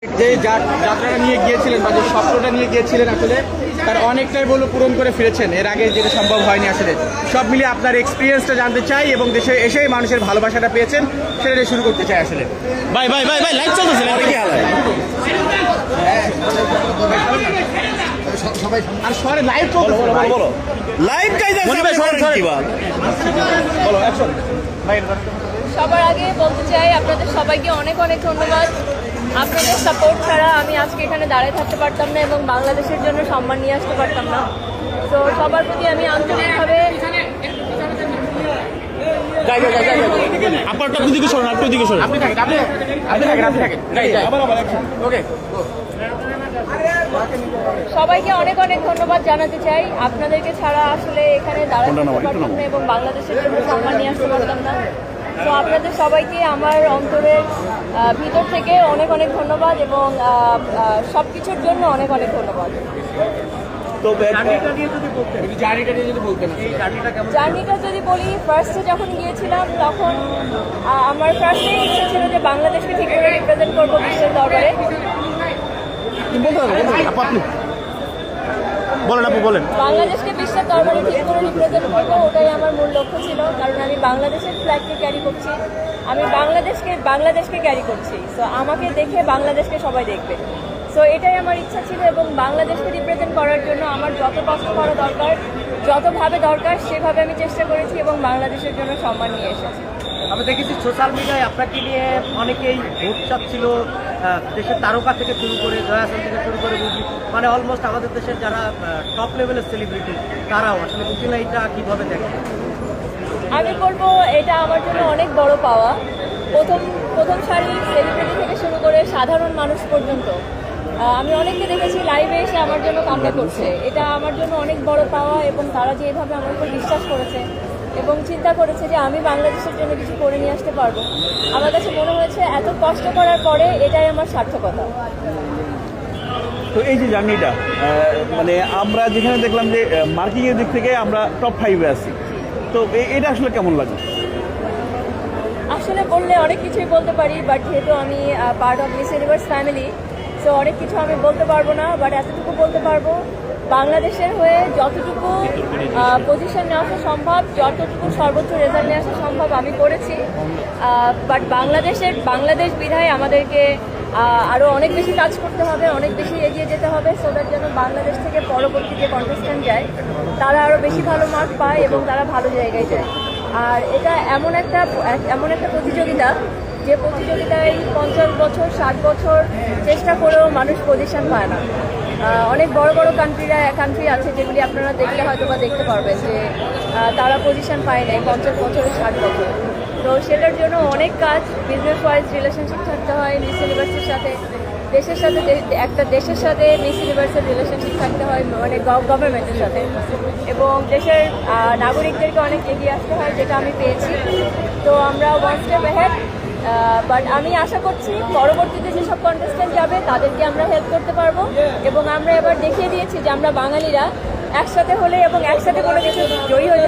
যে যাত্রাটা নিয়ে গিয়েছিলেন বা যে স্বপ্নটা নিয়ে গিয়েছিলেন আসলে তার অনেকটাই পূরণ করে ফিরেছেন। এর আগে যেটা সম্ভব হয়নি আসলে। সব মিলিয়ে আপনার এক্সপিরিয়েন্সটা জানতে চাই এবং দেশে এসেই মানুষের ভালোবাসাটা পেয়েছেন সেটা দিয়ে শুরু করতে চাই আসলে। ভাই ভাই ভাই ভাই লাইভ চলতেছে না কি হাল সবাই আর সরে লাইভ চলতেছে। বলো বলো লাইভ কাইদা কি বল বলো অ্যাকশন ভাই। সবার আগে বলতে চাই আপনাদের সবাইকে অনেক অনেক ধন্যবাদ। আপনাদের সাপোর্ট ছাড়া আমি আজকে এখানে দাঁড়িয়ে থাকতে পারতাম না এবং বাংলাদেশের জন্য সম্মান নিয়ে আসতে পারতাম না। তো সবার প্রতি আমি আন্তরিকভাবে আপনারটা আপনি দিকে সরুন, আপনি দিকে সরুন। আপনি থাকেন ওকে। সবাইকে অনেক অনেক ধন্যবাদ জানাতে চাই। আপনাদেরকে ছাড়া আসলে এখানে দাঁড়াতে পারতাম না এবং বাংলাদেশের জন্য সম্মান নিয়ে আসতে পারতাম না। তো আপনাদের সবাইকে আমার অন্তরের ভিতর থেকে অনেক অনেক ধন্যবাদ এবং সব কিছুর জন্য অনেক অনেক ধন্যবাদ। জার্নিটা যদি বলি, ফার্স্টে যখন গিয়েছিলাম তখন আমার ফার্স্টে ইচ্ছা ছিল যে বাংলাদেশকে ঠিক করে রিপ্রেজেন্ট করবো বিশ্বের দরবারে। বলেন আপু বলেন। বাংলাদেশকে বিশ্বের দরবারে ঠিক করে রিপ্রেজেন্ট করবো, ওটাই আমার মূল লক্ষ্য ছিল। কারণ আমি বাংলাদেশের ফ্ল্যাগকে ক্যারি করছি, আমি বাংলাদেশকে ক্যারি করছি। সো আমাকে দেখে বাংলাদেশকে সবাই দেখবে। সো এটাই আমার ইচ্ছা ছিল এবং বাংলাদেশকে রিপ্রেজেন্ট করার জন্য আমার যত কষ্ট করা দরকার, যতভাবে দরকার সেভাবে আমি চেষ্টা করেছি এবং বাংলাদেশের জন্য সম্মান নিয়ে এসেছি। আমি দেখেছি সোশ্যাল মিডিয়ায় আপনাকে নিয়ে অনেকেই ভোট চাচ্ছিল, দেশের তারকা থেকে শুরু করে জয়াসন থেকে শুরু করে বুঝি, মানে অলমোস্ট আমাদের দেশের যারা টপ লেভেলের সেলিব্রিটি তারাও আসলে বুঝিনা এটা কীভাবে দেখে। আমি বলবো এটা আমার জন্য অনেক বড় পাওয়া। প্রথম সারির সেলিব্রিটি থেকে শুরু করে সাধারণ মানুষ পর্যন্ত আমি অনেককে দেখেছি লাইভে এসে আমার জন্য কান্না করছে। এটা আমার জন্য অনেক বড় পাওয়া এবং তারা যেভাবে আমার উপর বিশ্বাস করেছে এবং চিন্তা করেছে যে আমি বাংলাদেশের জন্য কিছু করে নিয়ে আসতে পারবো, আমার কাছে মনে হয়েছে এত কষ্ট করার পরে এটাই আমার সার্থকতা। তো এই যে জার্নিটা মানে আমরা যেখানে দেখলাম যে মার্কিংয়ের দিক থেকে আমরা টপ 5-এ আছি, তো এটা আসলে কেমন লাগে? আসলে বললে অনেক কিছুই বলতে পারি, বাট যেহেতু আমি part of miss universe family, so অনেক কিছু আমি বলতে পারবো না। বাট এতটুকু বলতে পারবো, বাংলাদেশের হয়ে যতটুকু পজিশন নিয়ে আসা সম্ভব, যতটুকু সর্বোচ্চ রেজাল্ট নিয়ে আসা সম্ভব আমি করেছি। বাট বাংলাদেশ বিধায় আমাদেরকে আরও অনেক বেশি কাজ করতে হবে, অনেক বেশি এগিয়ে যেতে হবে, সো দ্যাট যেন বাংলাদেশ থেকে পরবর্তী যে কন্টেস্ট্যান্ট যায় তারা আরও বেশি ভালো মার্ক পায় এবং তারা ভালো জায়গায় যায়। আর এটা এমন একটা প্রতিযোগিতা যে প্রতিযোগিতায় 50 বছর 60 বছর চেষ্টা করেও মানুষ পজিশন পায় না। অনেক বড় বড় কান্ট্রি আছে যেগুলি আপনারা দেখলে হয়তো বা দেখতে পারবেন যে তারা পজিশন পায় নাই 50 বছরে 60 বছর। তো সেটার জন্য অনেক কাজ, বিজনেস ওয়াইজ রিলেশনশিপ থাকতে হয় মিস ইউনিভার্সের সাথে, একটা দেশের সাথে মিস ইউনিভার্সের রিলেশনশিপ থাকতে হয়, মানে গভর্নমেন্টের সাথে, এবং দেশের নাগরিকদেরকে অনেক এগিয়ে আসতে হয়, যেটা আমি পেয়েছি। তো আমরা ওয়ান স্টেপ অ্যাহেড। বাট আমি আশা করছি পরবর্তীতে যেসব কন্টেস্ট্যান্ট যাবে তাদেরকে আমরা হেল্প করতে পারবো এবং আমরা এবার দেখিয়ে দিয়েছি যে আমরা বাঙালিরা একসাথে হলে এবং একসাথে কোনো কিছু জয়ী হয়ে